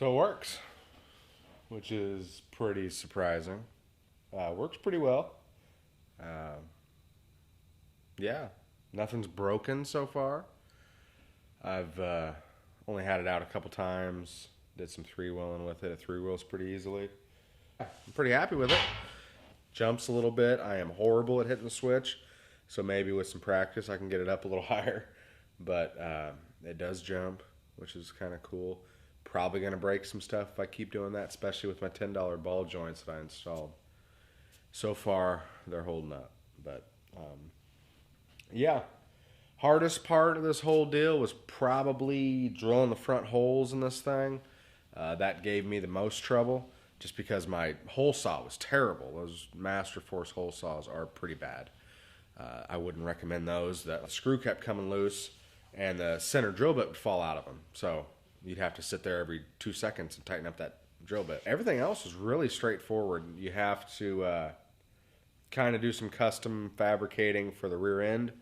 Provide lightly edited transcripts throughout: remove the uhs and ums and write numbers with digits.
So it works, which is pretty surprising. Works pretty well. Uh, yeah, nothing's broken so far. I've only had it out a couple times. Did some three-wheeling with it. It three-wheels pretty easily. I'm pretty happy with it. Jumps a little bit. I am horrible at hitting the switch, so maybe with some practice I can get it up a little higher. But it does jump, which is kind of cool. Probably going to break some stuff if I keep doing that, especially with my $10 ball joints that I installed. So far, they're holding up. But, yeah. Hardest part of this whole deal was probably drilling the front holes in this thing. That gave me the most trouble just because my hole saw was terrible. Those Master Force hole saws are pretty bad. I wouldn't recommend those. The screw kept coming loose and the center drill bit would fall out of them. So you'd have to sit there every 2 seconds and tighten up that drill bit. Everything else is really straightforward. You have to kind of do some custom fabricating for the rear end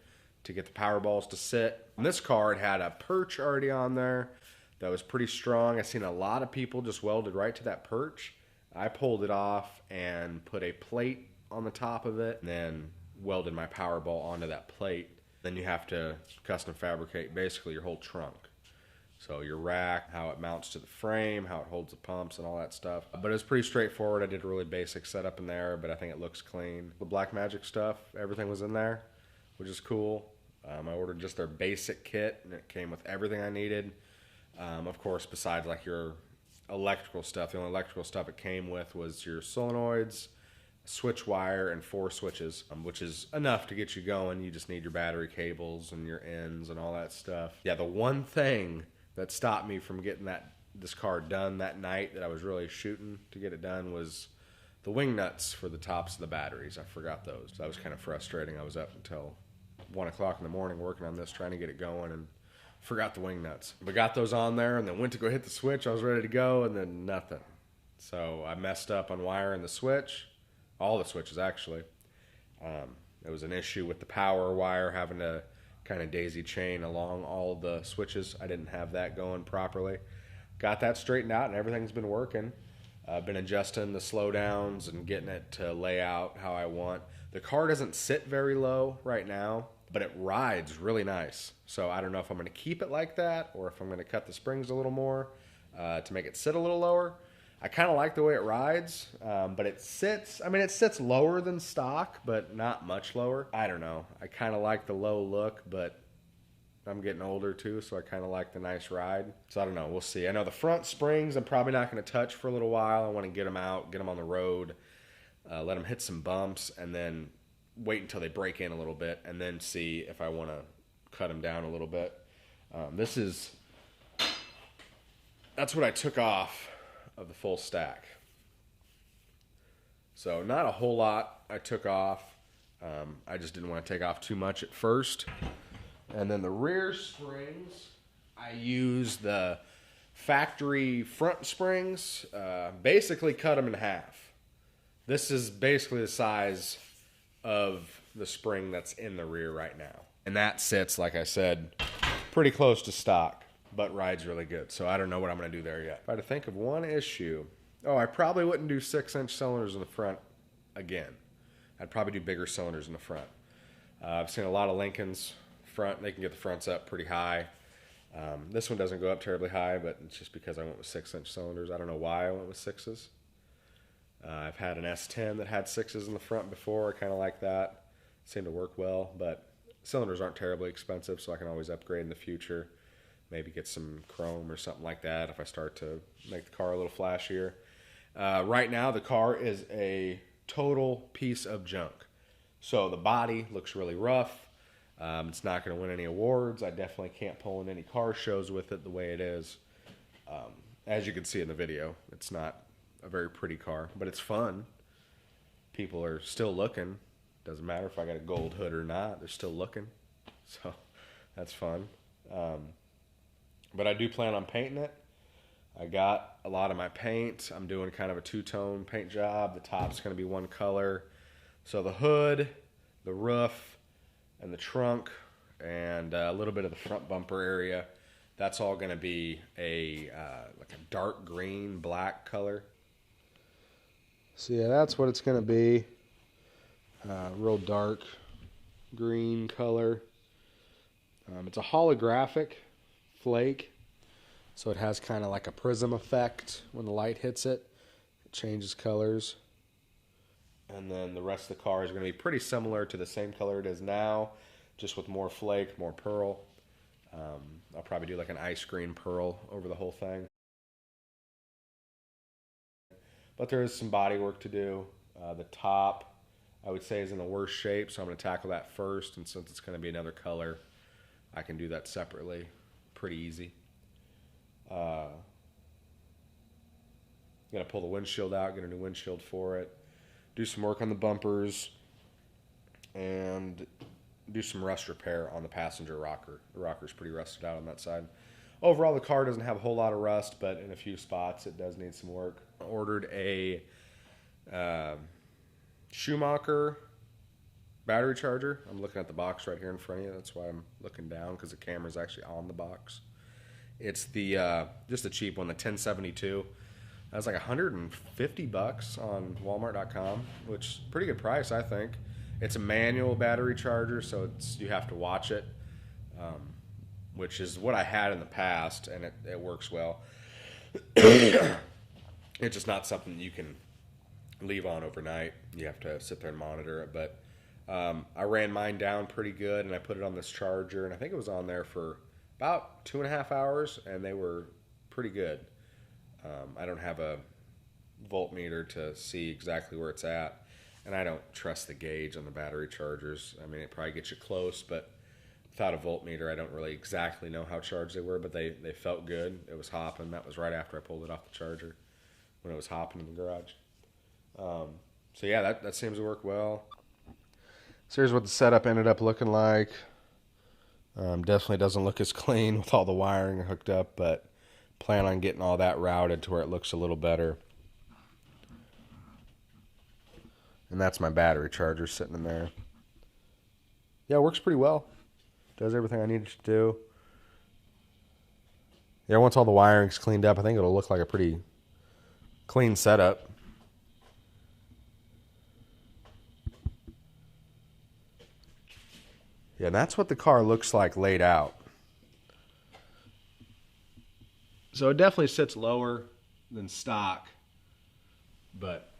to get the power balls to sit. And this car, it had a perch already on there that was pretty strong. I've seen a lot of people just welded right to that perch. I pulled it off and put a plate on the top of it and then welded my power ball onto that plate. Then you have to custom fabricate basically your whole trunk. So your rack, how it mounts to the frame, how it holds the pumps and all that stuff. But it's pretty straightforward. I did a really basic setup in there, but I think it looks clean. The Black Magic stuff, everything was in there, which is cool. I ordered just their basic kit, and it came with everything I needed. Of course, besides like your electrical stuff, the only electrical stuff it came with was your solenoids, switch wire, and 4 switches, which is enough to get you going. You just need your battery cables and your ends and all that stuff. Yeah, the one thing that stopped me from getting this car done that night that I was really shooting to get it done was the wing nuts for the tops of the batteries. I forgot those. That was kind of frustrating. I was up until 1 o'clock in the morning working on this, trying to get it going, and forgot the wing nuts. But got those on there and then went to go hit the switch. I was ready to go, and then nothing. So I messed up on wiring the switch, all the switches actually. There was an issue with the power wire having to kind of daisy chain along all the switches. I didn't have that going properly. Got that straightened out and everything's been working. I've been adjusting the slowdowns and getting it to lay out how I want. The car doesn't sit very low right now, but it rides really nice. So I don't know if I'm going to keep it like that or if I'm going to cut the springs a little more to make it sit a little lower. I kind of like the way it rides, but it sits lower than stock, but not much lower. I don't know. I kind of like the low look, but I'm getting older too, so I kind of like the nice ride. So I don't know. We'll see. I know the front springs I'm probably not going to touch for a little while. I want to get them out, get them on the road, let them hit some bumps, and then wait until they break in a little bit, and then see if I want to cut them down a little bit. That's what I took off of the full stack. So not a whole lot I took off. I just didn't want to take off too much at first. And then the rear springs, I used the factory front springs, basically cut them in half. This is basically the size of the spring that's in the rear right now. And that sits, like I said, pretty close to stock, but rides really good. So I don't know what I'm going to do there yet. If I had to think of one issue, I probably wouldn't do 6-inch cylinders in the front again. I'd probably do bigger cylinders in the front. I've seen a lot of Lincolns front. They can get the fronts up pretty high. This one doesn't go up terribly high, but it's just because I went with 6-inch cylinders. I don't know why I went with 6s. I've had an S10 that had 6s in the front before. I kind of like that. It seemed to work well, but cylinders aren't terribly expensive, so I can always upgrade in the future. Maybe get some chrome or something like that if I start to make the car a little flashier. Right now, the car is a total piece of junk. So the body looks really rough. It's not going to win any awards. I definitely can't pull in any car shows with it the way it is. As you can see in the video, it's not a very pretty car, but it's fun. People are still looking. Doesn't matter if I got a gold hood or not. They're still looking. So that's fun. But I do plan on painting it. I got a lot of my paint. I'm doing kind of a two-tone paint job. The top's going to be one color. So the hood, the roof, and the trunk, and a little bit of the front bumper area That's all going to be a like a dark green, black color. So yeah, that's what it's going to be. Real dark green color. It's a holographic flake, so it has kind of like a prism effect when the light hits it. It changes colors. And then the rest of the car is going to be pretty similar to the same color it is now, just with more flake, more pearl. I'll probably do like an ice cream pearl over the whole thing. But there is some body work to do. The top, I would say, is in the worst shape, so I'm going to tackle that first. And since it's going to be another color, I can do that separately. Pretty easy. Going to pull the windshield out, get a new windshield for it. Do some work on the bumpers. And do some rust repair on the passenger rocker. The rocker's pretty rusted out on that side. Overall, the car doesn't have a whole lot of rust, but in a few spots it does need some work. I ordered a Schumacher battery charger. I'm looking at the box right here in front of you. That's why I'm looking down, because the camera's actually on the box. It's the just a cheap one, the 1072. That was like $150 on Walmart.com, which is a pretty good price, I think. It's a manual battery charger, so you have to watch it, which is what I had in the past, and it works well. It's just not something you can leave on overnight. You have to sit there and monitor it. But I ran mine down pretty good, and I put it on this charger, and I think it was on there for about 2.5 hours, and they were pretty good. I don't have a voltmeter to see exactly where it's at. And I don't trust the gauge on the battery chargers. I mean, it probably gets you close, but without a voltmeter, I don't really exactly know how charged they were, but they felt good. It was hopping. That was right after I pulled it off the charger, when it was hopping in the garage. So yeah, that seems to work well. So here's what the setup ended up looking like. Definitely doesn't look as clean with all the wiring hooked up, but plan on getting all that routed to where it looks a little better. And that's my battery charger sitting in there. Yeah, it works pretty well. Does everything I need it to do. Yeah, once all the wiring's cleaned up, I think it'll look like a pretty clean setup. Yeah, and that's what the car looks like laid out. So it definitely sits lower than stock, but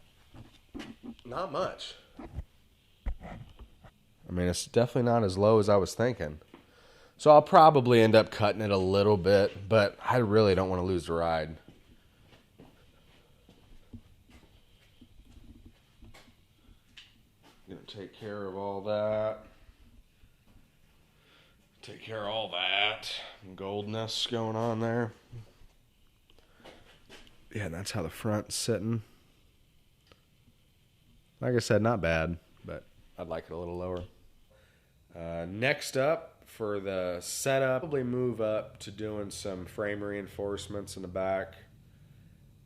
not much. I mean, it's definitely not as low as I was thinking. So I'll probably end up cutting it a little bit, but I really don't want to lose the ride. Gonna take care of all that. Take care of all that goldness going on there. Yeah, and that's how the front's sitting. Like I said, not bad, but I'd like it a little lower. Next up, for the setup, probably move up to doing some frame reinforcements in the back.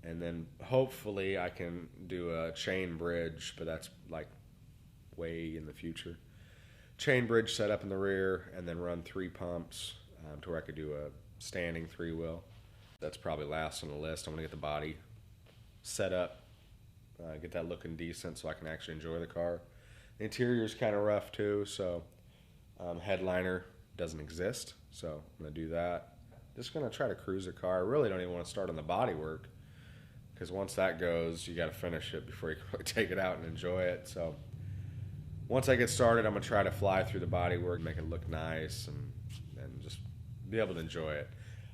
And then hopefully I can do a chain bridge, but that's like way in the future. Chain bridge set up in the rear, and then run 3 pumps to where I could do a standing 3-wheel. That's probably last on the list. I'm going to get the body set up. Get that looking decent so I can actually enjoy the car. The interior is kind of rough too, so headliner doesn't exist, so I'm going to do that. Just going to try to cruise the car. I really don't even want to start on the body work, because once that goes, you got to finish it before you can really take it out and enjoy it. So once I get started, I'm going to try to fly through the body work, make it look nice, and just be able to enjoy it.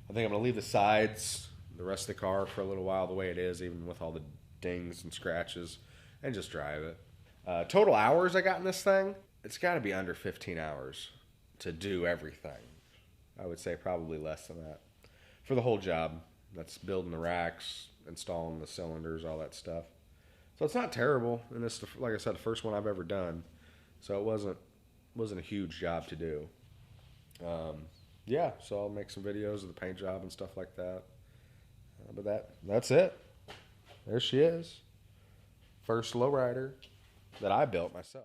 I think I'm going to leave the sides, the rest of the car, for a little while the way it is, even with all the dings and scratches, and just drive it. Total hours I got in this thing, it's got to be under 15 hours to do everything. I would say probably less than that for the whole job. That's building the racks, installing the cylinders, all that stuff. So it's not terrible, and it's, like I said, the first one I've ever done, so it wasn't a huge job to do. Yeah, so I'll make some videos of the paint job and stuff like that. But that's it. There she is. First lowrider that I built myself.